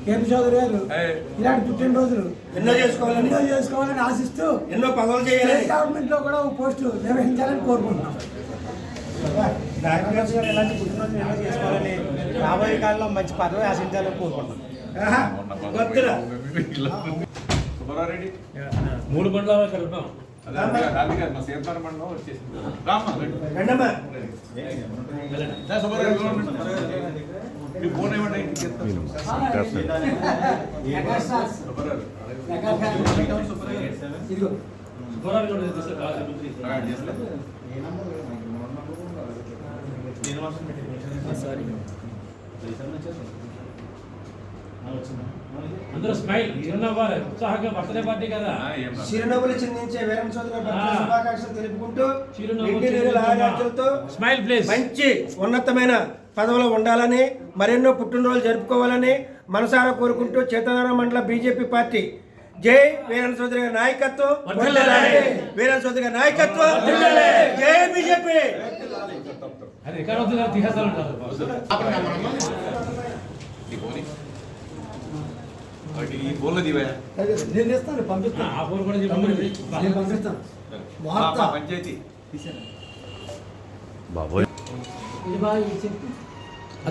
KP Chowdary గారు ఇలాంటి పుట్టినరోజులు ఎన్నో చేసుకోవాలని ఆశిస్తూ ఎన్నో పదవులు చేయాలి. గవర్నమెంట్ లో కూడా ఒక పోస్టు నిర్వహించాలని కోరుకుంటున్నాం. డాక్టర్ గారు ఎలాంటి పుట్టినరోజు ఎన్నో చేసుకోవాలని రాబోయే కాలంలో మంచి పదవి ఆశించాలని కోరుకుంటున్నాం. మూడు మండలాలు కలుపుతాం. అందరూ స్మైల్ చిరునవ్వాలి, ఉత్సాహంగా బర్త్డే పార్టీ కదా. చిరునవ్వులు చిందించే వీరం చౌదరి బర్త్డే శుభాకాంక్షలు తెలుపుకుంటూ స్మైల్ ప్లీజ్. మంచి ఉన్నతమైన పదవులు ఉండాలని, మరెన్నో పుట్టినరోజులు జరుపుకోవాలని మనసారా కోరుకుంటూ చేతనారాయణ మండల బీజేపీ పార్టీ జై వీరేంద్ర చౌదరి గారి నాయకత్వం, వీరేంద్ర చౌదరి గారి నాయకత్వం, జై బీజేపీ.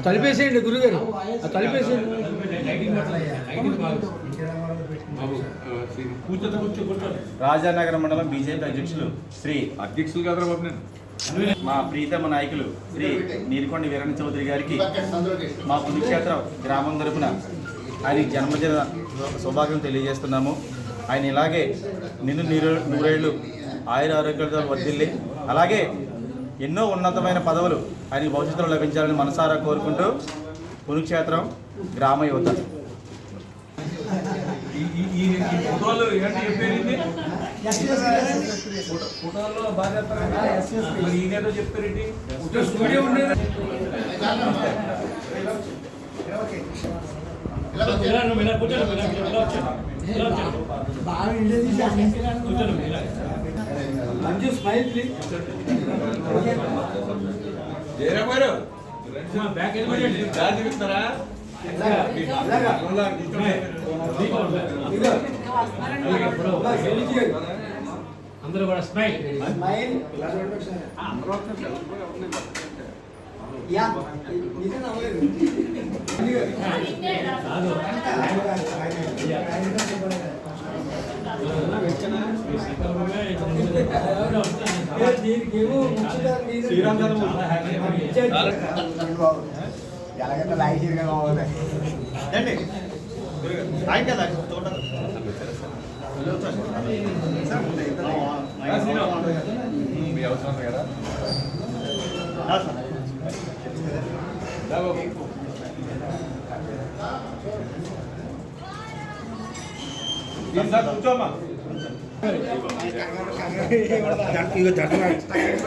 తలిపేసేయండి గురుగారు, తలిపేసేయండి. రాజానగర మండలం బీజేపీ అధ్యక్షులు మా ప్రీతమ నాయకులు శ్రీ నీలకొండ వీరేంద్ర చౌదరి గారికి మా పుణ్యక్షేత్రం గ్రామం తరపున ఆయన జన్మదిన సౌభాగ్యం తెలియజేస్తున్నాము. ఆయన ఇలాగే నూరేళ్లు ఆయుర ఆరోగ్యాలతో వర్ధిల్లి అలాగే ఎన్నో ఉన్నతమైన పదవులు ఆయన భవిష్యత్తులో లభించాలని మనసారా కోరుకుంటూ పుణ్యక్షేత్రం గ్రామ యువత. అందరూ కూడా స్మైల్.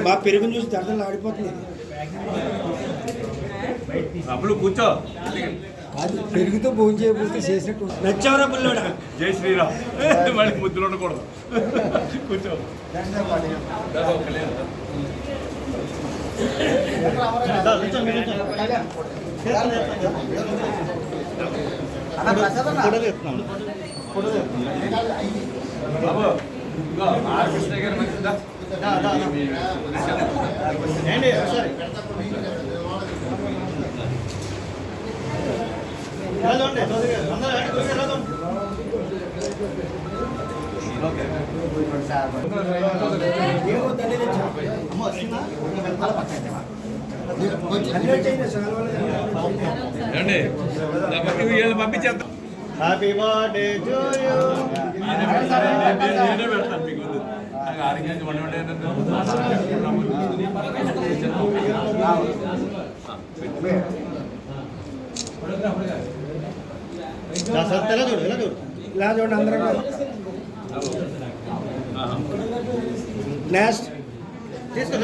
మా పెరుగును చూసి దర్శనం ఆడిపోతుంది. అప్పుడు కూర్చో, పెరుగుతో భోజనం చేయబోతే చేసినట్టు నచ్చవరా పుల్లోడా. జై శ్రీరామ్. మళ్ళీ ముద్దులు ఉండకూడదు. కూర్చో. బాబు కృష్ణ గారు మంచిదా పంపించేద్దాం. Happy birthday to you. పెడతాను మీకు ఆరోగ్యానికి ఇలా చూడండి అందరం. నెక్స్ట్ తీసుకో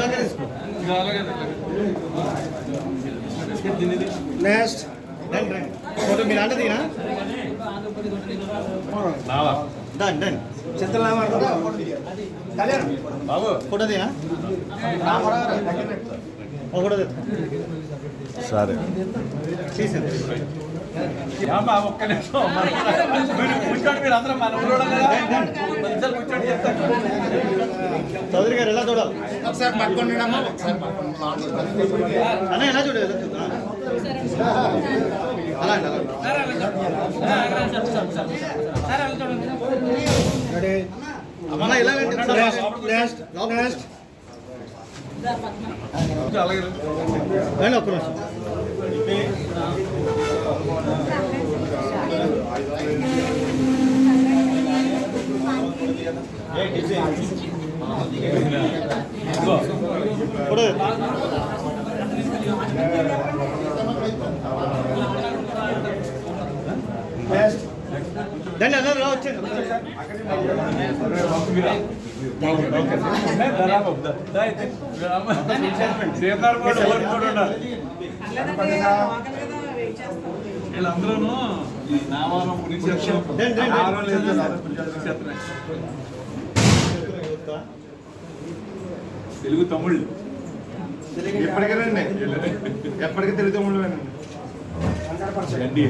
నెక్స్ట్ ఫోటో మీరు అంటే దిగినా చిత్రలామా బాబు ఫోటో దినా ఫోటో సరే తీసేది. ఏమ్మా, ఒక్క నిమిషం మీరు కూర్చోండి, మీరు అందరూ మన ఊళ్ళో కదా కొంచెం కూర్చోండి చెప్తాను. చౌదరి గారు ఎలా చూడాలి ఒకసారి పట్టుకోండి అమ్మా, ఒకసారి పట్టుకోండి. అన్న ఎలా చూడాలి అలా అండి అమ్మ ఇలా నెక్స్ట్ అలాగే రండి ఒక్క నిమిషం ఇప్పుడు దాన్ని అందరూ రా వచ్చేది వీళ్ళందరూ నామాలం తెలుగు తమిళ్ ఎప్పటికీ రండి, ఎప్పటికీ తెలుగు తమ్ముళ్ళు ఎన్డీ